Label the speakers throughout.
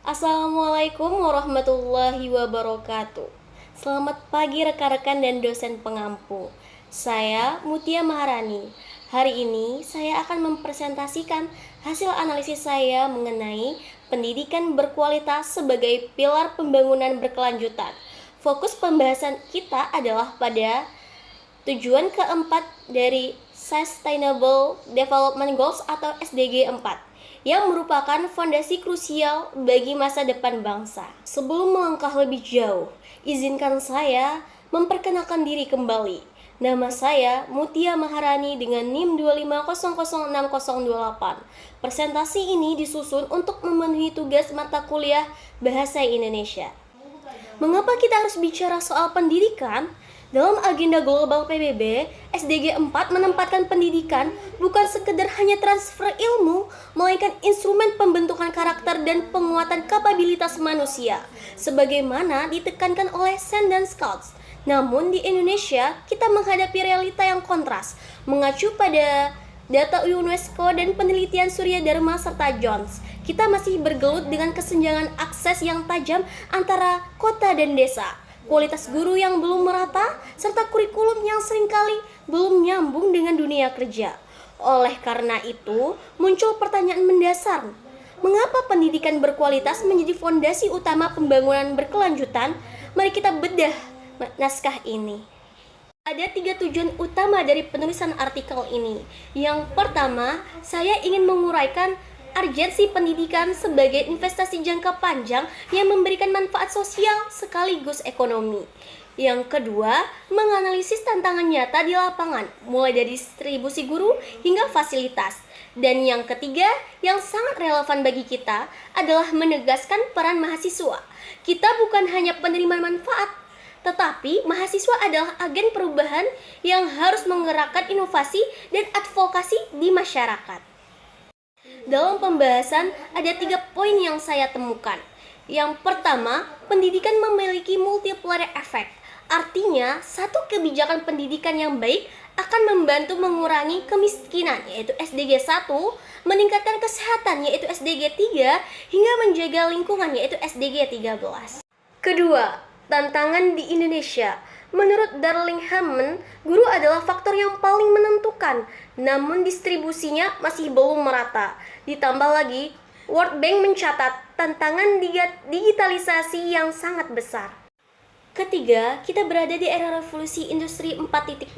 Speaker 1: Assalamualaikum warahmatullahi wabarakatuh. Selamat pagi rekan-rekan dan dosen pengampu. Saya Mutia Maharani. Hari ini saya akan mempresentasikan hasil analisis saya mengenai pendidikan berkualitas sebagai pilar pembangunan berkelanjutan. Fokus pembahasan kita adalah pada tujuan keempat dari Sustainable Development Goals atau SDG 4 yang merupakan fondasi krusial bagi masa depan bangsa. Sebelum melangkah lebih jauh, izinkan saya memperkenalkan diri kembali. Nama saya Mutia Maharani dengan NIM 250060028. Presentasi ini disusun untuk memenuhi tugas mata kuliah Bahasa Indonesia. Mengapa kita harus bicara soal pendidikan? Dalam agenda global PBB, SDG 4 menempatkan pendidikan bukan sekedar hanya transfer ilmu, melainkan instrumen pembentukan karakter dan penguatan kapabilitas manusia, sebagaimana ditekankan oleh Sand dan Scouts. Namun di Indonesia, kita menghadapi realita yang kontras, mengacu pada data UNESCO dan penelitian Surya Dharma serta Jones. Kita masih bergelut dengan kesenjangan akses yang tajam antara kota dan desa, kualitas guru yang belum merata, serta kurikulum yang seringkali belum nyambung dengan dunia kerja. Oleh karena itu, muncul pertanyaan mendasar. Mengapa pendidikan berkualitas menjadi fondasi utama pembangunan berkelanjutan? Mari kita bedah naskah ini. Ada 3 tujuan utama dari penulisan artikel ini. Yang pertama, saya ingin menguraikan urgensi pendidikan sebagai investasi jangka panjang yang memberikan manfaat sosial sekaligus ekonomi. Yang kedua, menganalisis tantangan nyata di lapangan, mulai dari distribusi guru hingga fasilitas. Dan yang ketiga, yang sangat relevan bagi kita, adalah menegaskan peran mahasiswa. Kita bukan hanya penerima manfaat, tetapi mahasiswa adalah agen perubahan yang harus menggerakkan inovasi dan advokasi di masyarakat. Dalam pembahasan, ada 3 poin yang saya temukan. Yang pertama, pendidikan memiliki multiplier effect. Artinya, satu kebijakan pendidikan yang baik akan membantu mengurangi kemiskinan, yaitu SDG 1, meningkatkan kesehatan, yaitu SDG 3, hingga menjaga lingkungan, yaitu SDG 13. Kedua, tantangan di Indonesia. Menurut Darling Hammond, guru adalah faktor yang paling menentukan, namun distribusinya masih belum merata. Ditambah lagi, World Bank mencatat tantangan digitalisasi yang sangat besar. Ketiga, kita berada di era revolusi industri 4.0.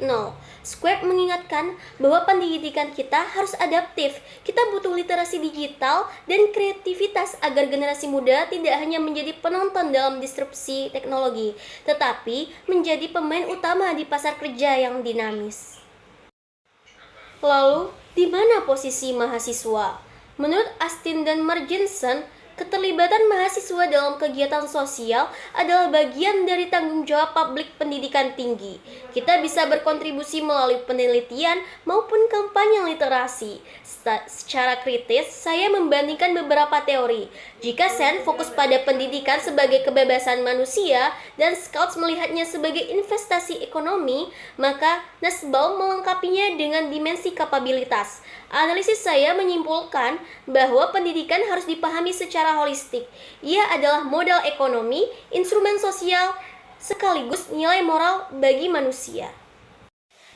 Speaker 1: Square mengingatkan bahwa pendidikan kita harus adaptif. Kita butuh literasi digital dan kreativitas agar generasi muda tidak hanya menjadi penonton dalam disrupsi teknologi, tetapi menjadi pemain utama di pasar kerja yang dinamis. Lalu, di mana posisi mahasiswa? Menurut Astin dan Margensen, keterlibatan mahasiswa dalam kegiatan sosial adalah bagian dari tanggung jawab publik pendidikan tinggi. Kita bisa berkontribusi melalui penelitian maupun kampanye literasi. Secara kritis, saya membandingkan beberapa teori. Jika Sen fokus pada pendidikan sebagai kebebasan manusia dan Scouts melihatnya sebagai investasi ekonomi, maka Nussbaum melengkapinya dengan dimensi kapabilitas. Analisis saya menyimpulkan bahwa pendidikan harus dipahami secara holistik. Ia adalah modal ekonomi, instrumen sosial, sekaligus nilai moral bagi manusia.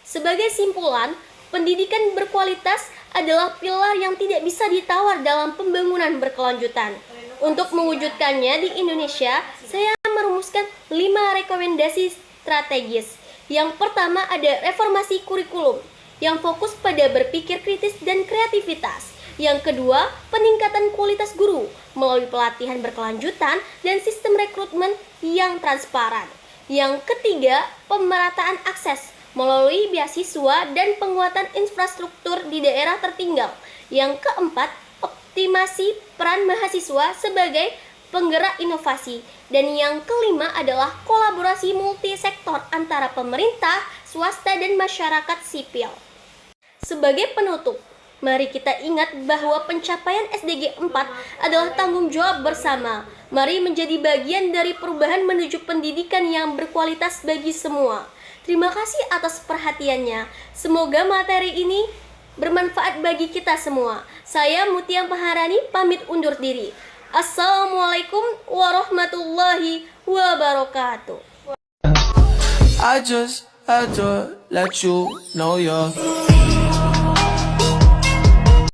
Speaker 1: Sebagai simpulan, pendidikan berkualitas adalah pilar yang tidak bisa ditawar dalam pembangunan berkelanjutan. Untuk mewujudkannya di Indonesia, saya merumuskan 5 rekomendasi strategis. Yang pertama ada reformasi kurikulum, yang fokus pada berpikir kritis dan kreativitas. Yang kedua, peningkatan kualitas guru melalui pelatihan berkelanjutan dan sistem rekrutmen yang transparan. Yang ketiga, pemerataan akses melalui beasiswa dan penguatan infrastruktur di daerah tertinggal. Yang keempat, optimasi peran mahasiswa sebagai penggerak inovasi. Dan yang kelima adalah kolaborasi multisektor antara pemerintah, swasta, dan masyarakat sipil. Sebagai penutup, mari kita ingat bahwa pencapaian SDG 4 adalah tanggung jawab bersama. Mari menjadi bagian dari perubahan menuju pendidikan yang berkualitas bagi semua. Terima kasih atas perhatiannya. Semoga materi ini bermanfaat bagi kita semua. Saya Mutia Maharani pamit undur diri. Assalamualaikum warahmatullahi wabarakatuh.
Speaker 2: I just had to let you know you're